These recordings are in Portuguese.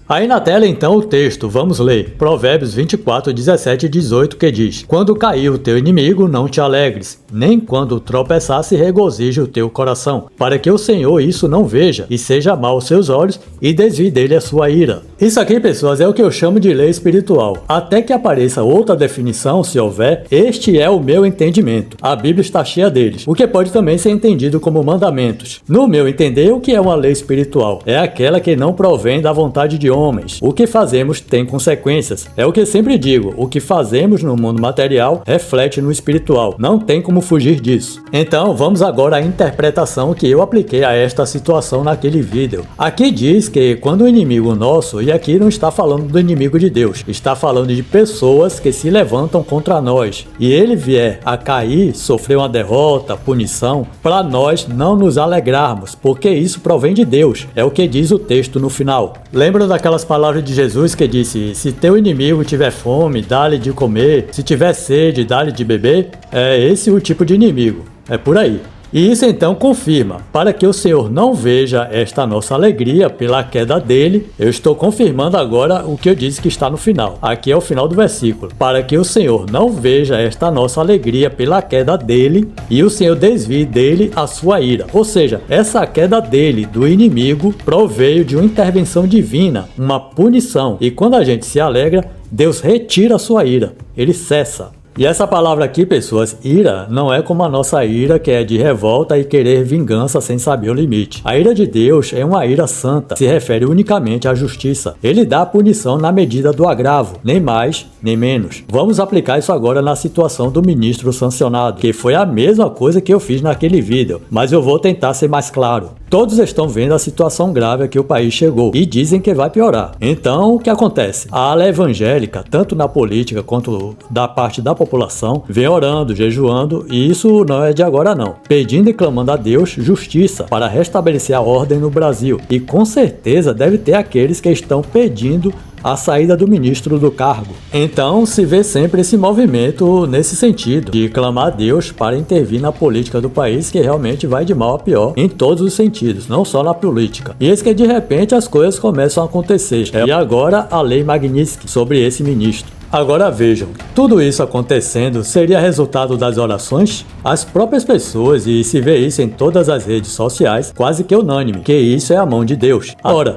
Aí na tela então o texto, vamos ler, Provérbios 24, 17 e 18, que diz: Quando cair o teu inimigo, não te alegres, nem quando tropeçar se regozije o teu coração, para que o Senhor isso não veja, e seja mal aos seus olhos, e desvie dele a sua ira. Isso aqui, pessoas, é o que eu chamo de lei espiritual. Até que apareça outra definição, se houver, este é o meu entendimento. A Bíblia está cheia deles, o que pode também ser entendido como mandamentos. No meu entender, o que é uma lei espiritual? É aquela que não provém da vontade de homens. O que fazemos tem consequências. É o que sempre digo, o que fazemos no mundo material reflete no espiritual. Não tem como fugir disso. Então, vamos agora à interpretação que eu apliquei a esta situação naquele vídeo. Aqui diz que quando o inimigo nosso, e aqui não está falando do inimigo de Deus, está falando de pessoas que se levantam contra nós, e ele vier a cair, sofrer uma derrota, punição, para nós não nos alegrarmos, porque isso provém de Deus. É o que diz o texto no final. Lembram daquelas palavras de Jesus que disse: se teu inimigo tiver fome, dá-lhe de comer, se tiver sede, dá-lhe de beber? É esse o tipo de inimigo. É por aí. E isso então confirma, para que o Senhor não veja esta nossa alegria pela queda dele, eu estou confirmando agora o que eu disse que está no final. Aqui é o final do versículo. Para que o Senhor não veja esta nossa alegria pela queda dele, e o Senhor desvie dele a sua ira. Ou seja, essa queda dele, do inimigo, proveio de uma intervenção divina, uma punição. E quando a gente se alegra, Deus retira a sua ira, ele cessa. E essa palavra aqui, pessoas, ira, não é como a nossa ira, que é de revolta e querer vingança sem saber o limite. A ira de Deus é uma ira santa, se refere unicamente à justiça. Ele dá a punição na medida do agravo, nem mais, nem menos. Vamos aplicar isso agora na situação do ministro sancionado, que foi a mesma coisa que eu fiz naquele vídeo, mas eu vou tentar ser mais claro. Todos estão vendo a situação grave a que o país chegou e dizem que vai piorar. Então, o que acontece? A ala evangélica, tanto na política quanto da parte da população, vem orando, jejuando, e isso não é de agora não, pedindo e clamando a Deus justiça para restabelecer a ordem no Brasil. E com certeza deve ter aqueles que estão pedindo a saída do ministro do cargo. Então se vê sempre esse movimento nesse sentido, de clamar a Deus para intervir na política do país, que realmente vai de mal a pior em todos os sentidos, não só na política. E eis que de repente as coisas começam a acontecer. E agora a lei Magnitsky sobre esse ministro. Agora vejam, tudo isso acontecendo seria resultado das orações? As próprias pessoas, e se vê isso em todas as redes sociais, quase que unânime, que isso é a mão de Deus. Ora,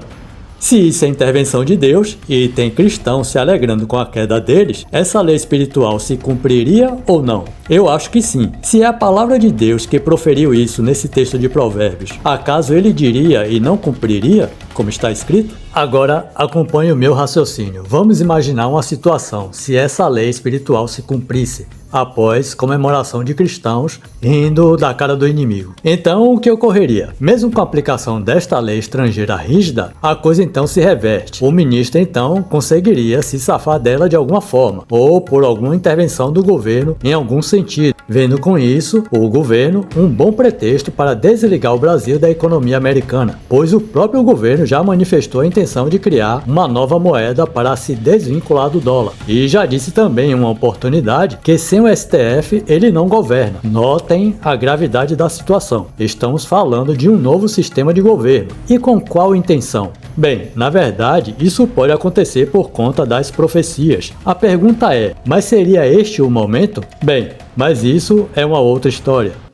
se isso é intervenção de Deus e tem cristãos se alegrando com a queda deles, essa lei espiritual se cumpriria ou não? Eu acho que sim. Se é a palavra de Deus que proferiu isso nesse texto de Provérbios, acaso ele diria e não cumpriria, como está escrito? Agora acompanhe o meu raciocínio. Vamos imaginar uma situação se essa lei espiritual se cumprisse após comemoração de cristãos rindo da cara do inimigo. Então o que ocorreria? Mesmo com a aplicação desta lei estrangeira rígida, a coisa então se reverte. O ministro então conseguiria se safar dela de alguma forma, ou por alguma intervenção do governo em algum sentido, vendo com isso o governo um bom pretexto para desligar o Brasil da economia americana, pois o próprio governo já manifestou a intenção de criar uma nova moeda para se desvincular do dólar. E já disse também em uma oportunidade que sem o STF ele não governa. Notem a gravidade da situação. Estamos falando de um novo sistema de governo. E com qual intenção? Bem, na verdade, isso pode acontecer por conta das profecias. A pergunta é, mas seria este o momento? Bem, mas isso é uma outra história.